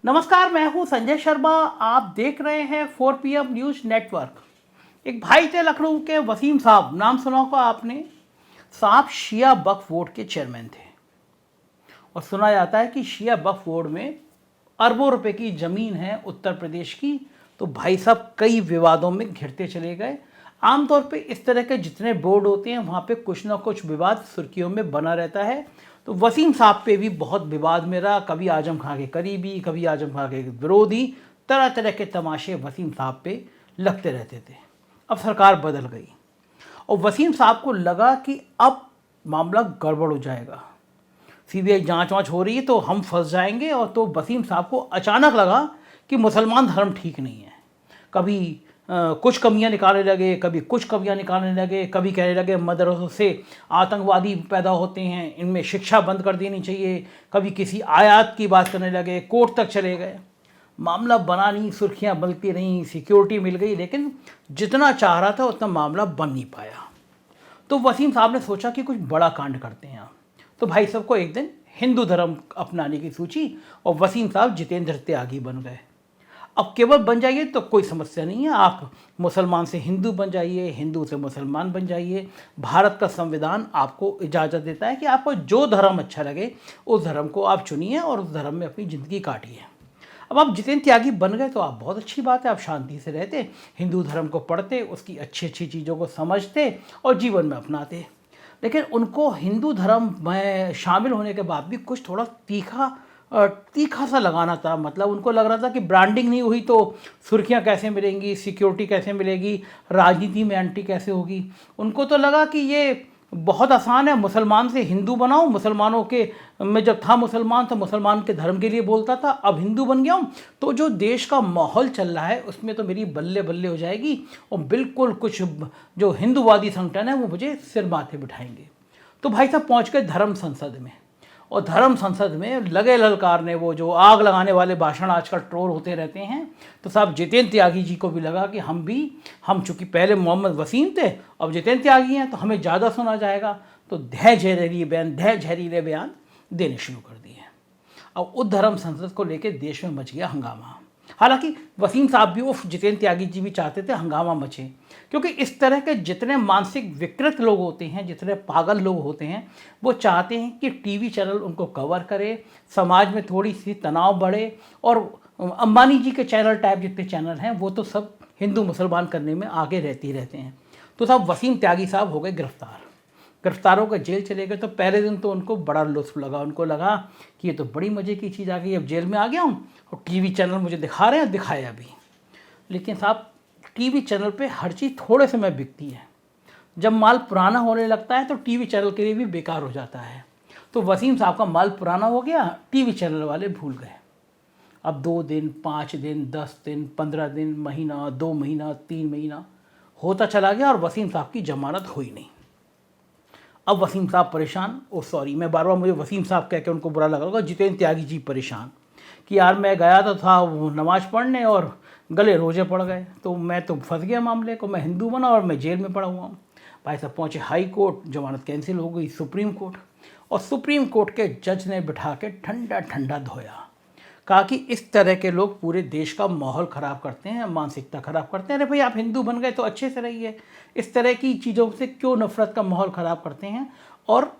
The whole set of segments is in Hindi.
नमस्कार, मैं हूं संजय शर्मा। आप देख रहे हैं 4 PM न्यूज नेटवर्क। एक भाई थे लखनऊ के, वसीम साहब, नाम सुना होगा आपने। साहब शिया वक्फ बोर्ड के चेयरमैन थे और सुना जाता है कि शिया वक्फ बोर्ड में अरबों रुपए की ज़मीन है उत्तर प्रदेश की। तो भाई साहब कई विवादों में घिरते चले गए। आमतौर पे इस तरह के जितने बोर्ड होते हैं वहाँ पे कुछ ना कुछ विवाद सुर्खियों में बना रहता है। तो वसीम साहब पे भी बहुत विवाद में रहा। कभी आजम खां के करीबी, कभी आजम खां के विरोधी, तरह तरह के तमाशे वसीम साहब पे लगते रहते थे। अब सरकार बदल गई और वसीम साहब को लगा कि अब मामला गड़बड़ हो जाएगा, सीबीआई जांच वाँच हो रही है तो हम फंस जाएंगे। और तो वसीम साहब को अचानक लगा कि मुसलमान धर्म ठीक नहीं है। कभी कुछ कमियां निकालने लगे, कभी कुछ कमियां निकालने लगे, कभी कहने लगे मदरसों से आतंकवादी पैदा होते हैं, इनमें शिक्षा बंद कर देनी चाहिए। कभी किसी आयात की बात करने लगे, कोर्ट तक चले गए। मामला बना नहीं, सुर्खियां बनती रहीं, सिक्योरिटी मिल गई, लेकिन जितना चाह रहा था उतना मामला बन नहीं पाया। तो वसीम साहब ने सोचा कि कुछ बड़ा कांड करते हैं। तो भाई साहब को एक दिन हिंदू धर्म अपनाने की सोची और वसीम साहब जितेंद्र त्यागी बन गए। अब केवल बन जाइए तो कोई समस्या नहीं है, आप मुसलमान से हिंदू बन जाइए, हिंदू से मुसलमान बन जाइए। भारत का संविधान आपको इजाज़त देता है कि आपको जो धर्म अच्छा लगे उस धर्म को आप चुनिए और उस धर्म में अपनी ज़िंदगी काटिए। अब आप जितेंद्र त्यागी बन गए तो आप बहुत अच्छी बात है, आप शांति से रहते, हिंदू धर्म को पढ़ते, उसकी अच्छी अच्छी चीज़ों को समझते और जीवन में अपनाते। लेकिन उनको हिंदू धर्म में शामिल होने के बाद भी कुछ थोड़ा तीखा सा लगाना था। मतलब उनको लग रहा था कि ब्रांडिंग नहीं हुई तो सुर्खियां कैसे मिलेंगी, सिक्योरिटी कैसे मिलेगी, राजनीति में एंट्री कैसे होगी। उनको तो लगा कि ये बहुत आसान है, मुसलमान से हिंदू बनाओ। मुसलमानों के मैं जब था मुसलमान तो मुसलमान के धर्म के लिए बोलता था, अब हिंदू बन गया हूँ तो जो देश का माहौल चल रहा है उसमें तो मेरी बल्ले बल्ले हो जाएगी और बिल्कुल कुछ जो हिंदूवादी संगठन है वो मुझे सिर माथे बिठाएंगे। तो भाई साहब पहुँच गए धर्म संसद में और धर्म संसद में लगे ललकारने, वो जो आग लगाने वाले भाषण आजकल ट्रोल होते रहते हैं। तो साहब जितेंद्र त्यागी जी को भी लगा कि हम चूँकि पहले मोहम्मद वसीम थे, अब जितेंद्र त्यागी हैं तो हमें ज़्यादा सुना जाएगा। तो ढह झहरीले बयान देने शुरू कर दिए। अब उस धर्म संसद को लेकर देश में मच गया हंगामा। हालांकि वसीम साहब भी उफ जितेंद्र त्यागी जी भी चाहते थे हंगामा मचे, क्योंकि इस तरह के जितने मानसिक विकृत लोग होते हैं, जितने पागल लोग होते हैं, वो चाहते हैं कि टीवी चैनल उनको कवर करे, समाज में थोड़ी सी तनाव बढ़े। और अंबानी जी के चैनल टाइप जितने चैनल हैं वो तो सब हिंदू मुसलमान करने में आगे रहते हैं। तो साहब वसीम त्यागी साहब हो गए गिरफ्तार होकर जेल चले गए। तो पहले दिन तो उनको बड़ा लुत्फ लगा, उनको लगा कि ये तो बड़ी मज़े की चीज़ आ गई, अब जेल में आ गया हूँ और टीवी चैनल मुझे दिखा रहे हैं, दिखाया भी। लेकिन साहब टीवी चैनल पे हर चीज़ थोड़े समय बिकती है, जब माल पुराना होने लगता है तो टीवी चैनल के लिए भी बेकार हो जाता है। तो वसीम साहब का माल पुराना हो गया, टीवी चैनल वाले भूल गए। अब 2 दिन, 5 दिन, 10 दिन, 15 दिन, महीना, 2 महीना, 3 महीना होता चला गया और वसीम साहब की जमानत हुई नहीं। अब वसीम साहब परेशान, मैं बार बार मुझे वसीम साहब कह के उनको बुरा लगा होगा, जितेंद्र त्यागी जी परेशान कि यार मैं गया तो था वो नमाज़ पढ़ने और गले रोजे पड़ गए, तो मैं तो फंस गया मामले को, मैं हिंदू बना और मैं जेल में पड़ा हुआ हूँ। भाई साहब पहुँचे हाई कोर्ट, जमानत कैंसिल हो गई सुप्रीम कोर्ट, और सुप्रीम कोर्ट के जज ने बिठा के ठंडा ठंडा धोया। कहा कि इस तरह के लोग पूरे देश का माहौल ख़राब करते हैं, मानसिकता ख़राब करते हैं। अरे भाई आप हिंदू बन गए तो अच्छे से रहिए, इस तरह की चीज़ों से क्यों नफ़रत का माहौल ख़राब करते हैं। और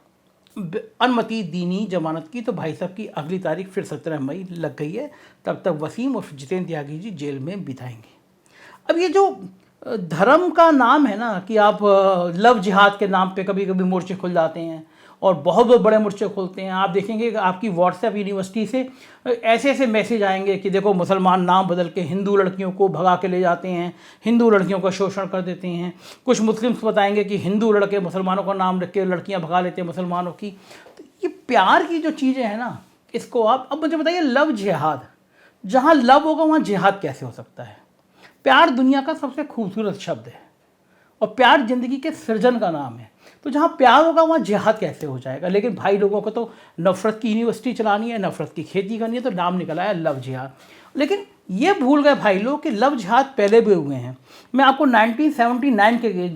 अनुमति दी नहीं जमानत की। तो भाई साहब की अगली तारीख फिर 17 मई लग गई है। तब तक वसीम और जितेंद्र त्यागी जी जेल में बिताएंगे। अब ये जो धर्म का नाम है ना कि आप लव जिहाद के नाम पे कभी कभी मोर्चे खुल जाते हैं और बहुत बहुत बड़े मोर्चे खोलते हैं। आप देखेंगे कि आपकी व्हाट्सएप यूनिवर्सिटी से ऐसे ऐसे मैसेज आएंगे कि देखो मुसलमान नाम बदल के हिंदू लड़कियों को भगा के ले जाते हैं, हिंदू लड़कियों का शोषण कर देते हैं। कुछ मुस्लिम्स बताएंगे कि हिंदू लड़के मुसलमानों का नाम रख के लड़कियां भगा लेते हैं मुसलमानों की। तो ये प्यार की जो चीज़ें हैं ना, इसको आप अब मुझे बताइए, लव जिहाद, जहाँ लव होगा वहाँ जिहाद कैसे हो सकता है। प्यार दुनिया का सबसे खूबसूरत शब्द है और प्यार जिंदगी के सृजन का नाम है। तो जहाँ प्यार होगा वहाँ जिहाद कैसे हो जाएगा। लेकिन भाई लोगों को तो नफ़रत की यूनिवर्सिटी चलानी है, नफ़रत की खेती करनी है, तो नाम निकला है लव जिहाद। लेकिन ये भूल गए भाई लोग कि लव जिहाद पहले भी हुए हैं। मैं आपको 1979 के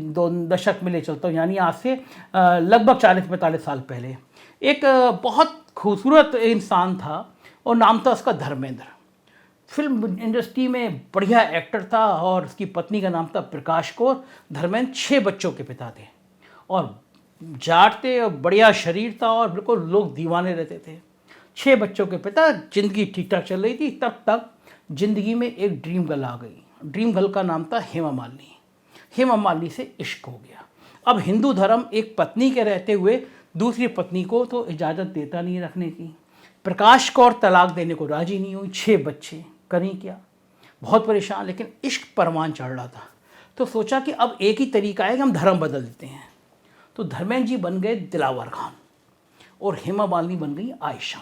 दशक में ले चलता हूँ, यानी आज से लगभग 40-45 साल पहले। एक बहुत खूबसूरत इंसान था और नाम था उसका धर्मेंद्र। फिल्म इंडस्ट्री में बढ़िया एक्टर था और उसकी पत्नी का नाम था प्रकाश कौर। धर्मेंद्र 6 बच्चों के पिता थे और जाट थे और बढ़िया शरीर था और बिल्कुल लोग दीवाने रहते थे। 6 बच्चों के पिता, जिंदगी ठीक ठाक चल रही थी, तब तक जिंदगी में एक ड्रीम गर्ल आ गई। ड्रीम गर्ल का नाम था हेमा मालिनी। हेमा मालिनी से इश्क हो गया। अब हिंदू धर्म एक पत्नी के रहते हुए दूसरी पत्नी को तो इजाज़त देता नहीं रखने की। प्रकाश कौर तलाक देने को राजी नहीं हुई। 6 बच्चे, करें क्या, बहुत परेशान। लेकिन इश्क परवान चढ़ रहा था तो सोचा कि अब एक ही तरीका है कि हम धर्म बदल देते हैं। तो धर्मेंद्र जी बन गए दिलावर खान और हेमा मालिनी बन गई आयशा,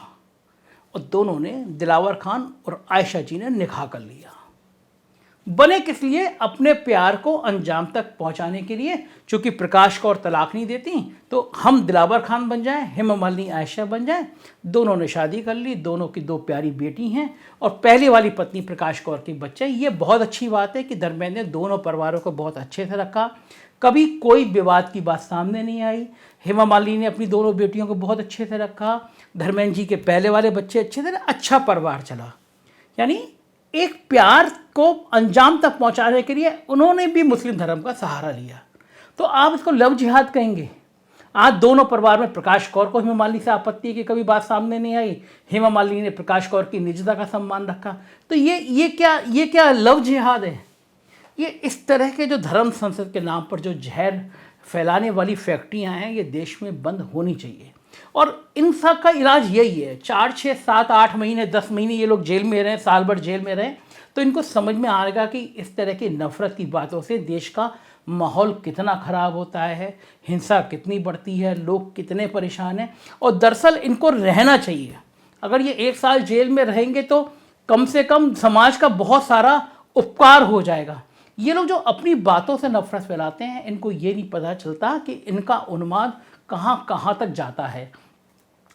और दोनों ने, दिलावर खान और आयशा जी ने, निकाह कर लिया। बने किस लिए? अपने प्यार को अंजाम तक पहुंचाने के लिए। चूंकि प्रकाश कौर तलाक नहीं देती तो हम दिलावर खान बन जाएं, हेमा मालिनी आयशा बन जाएं। दोनों ने शादी कर ली, दोनों की 2 प्यारी बेटी हैं और पहले वाली पत्नी प्रकाश कौर के बच्चे। ये बहुत अच्छी बात है कि धर्मेंद्र ने दोनों परिवारों को बहुत अच्छे से रखा, कभी कोई विवाद की बात सामने नहीं आई। हेमा मालिनी ने अपनी दोनों बेटियों को बहुत अच्छे से रखा। धर्मेंद्र जी के पहले वाले बच्चे अच्छे थे, अच्छा परिवार चला। यानी एक प्यार को अंजाम तक पहुंचाने के लिए उन्होंने भी मुस्लिम धर्म का सहारा लिया। तो आप इसको लव जिहाद कहेंगे। आज दोनों परिवार में प्रकाश कौर को हेमा मालिनी से आपत्ति की कभी बात सामने नहीं आई। हेमा मालिनी ने प्रकाश कौर की निजता का सम्मान रखा। तो ये क्या लव जिहाद है? ये इस तरह के जो धर्म संसद के नाम पर जो जहर फैलाने वाली फैक्ट्रियां हैं, ये देश में बंद होनी चाहिए। और इन सब का इलाज यही है। 4, 6, 7, 8 महीने, 10 महीने ये लोग जेल में रहें, साल भर जेल में रहें, तो इनको समझ में आएगा कि इस तरह की नफरत की बातों से देश का माहौल कितना ख़राब होता है, हिंसा कितनी बढ़ती है, लोग कितने परेशान हैं। और दरअसल इनको रहना चाहिए। अगर ये 1 साल जेल में रहेंगे तो कम से कम समाज का बहुत सारा उपकार हो जाएगा। ये लोग जो अपनी बातों से नफरत फैलाते हैं, इनको ये नहीं पता चलता कि इनका उन्माद कहाँ कहाँ तक जाता है।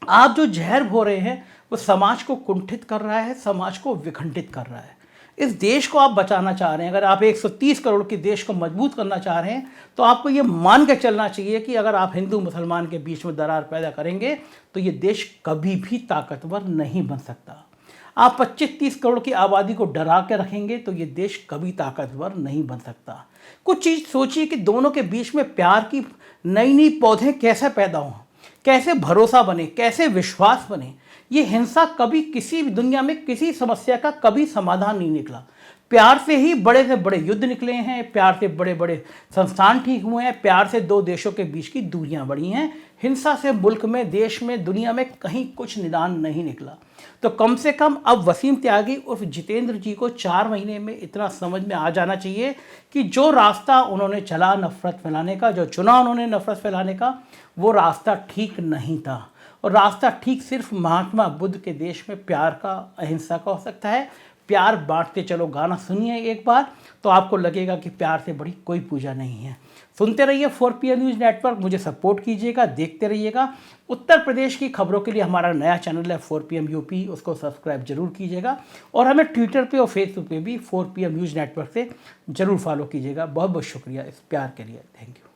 आप जो जहर बो रहे हैं वो समाज को कुंठित कर रहा है, समाज को विखंडित कर रहा है। इस देश को आप बचाना चाह रहे हैं, अगर आप 130 करोड़ के देश को मजबूत करना चाह रहे हैं, तो आपको ये मान के चलना चाहिए कि अगर आप हिंदू मुसलमान के बीच में दरार पैदा करेंगे तो ये देश कभी भी ताकतवर नहीं बन सकता। आप 25-30 करोड़ की आबादी को डरा के रखेंगे तो ये देश कभी ताकतवर नहीं बन सकता। कुछ चीज़ सोचिए कि दोनों के बीच में प्यार की नई नई पौधे कैसे पैदा हों, कैसे भरोसा बने, कैसे विश्वास बने। ये हिंसा कभी किसी भी दुनिया में किसी समस्या का कभी समाधान नहीं निकला। प्यार से ही बड़े से बड़े युद्ध निकले हैं, प्यार से बड़े बड़े संस्थान ठीक हुए हैं, प्यार से 2 देशों के बीच की दूरियां बढ़ी हैं। हिंसा से मुल्क में, देश में, दुनिया में कहीं कुछ निदान नहीं निकला। तो कम से कम अब वसीम त्यागी उर्फ जितेंद्र जी को 4 महीने में इतना समझ में आ जाना चाहिए कि जो रास्ता उन्होंने चला नफरत फैलाने का, जो चुना उन्होंने नफरत फैलाने का, वो रास्ता ठीक नहीं था। और रास्ता ठीक सिर्फ महात्मा बुद्ध के देश में प्यार का, अहिंसा का हो सकता है। प्यार बांटते चलो गाना सुनिए एक बार, तो आपको लगेगा कि प्यार से बड़ी कोई पूजा नहीं है। सुनते रहिए 4PM न्यूज़ नेटवर्क, मुझे सपोर्ट कीजिएगा, देखते रहिएगा। उत्तर प्रदेश की खबरों के लिए हमारा नया चैनल है 4PM यूपी, उसको सब्सक्राइब जरूर कीजिएगा। और हमें ट्विटर पे और फेसबुक पे भी 4PM न्यूज़ नेटवर्क से ज़रूर फॉलो कीजिएगा। बहुत बहुत शुक्रिया इस प्यार के लिए। Thank you.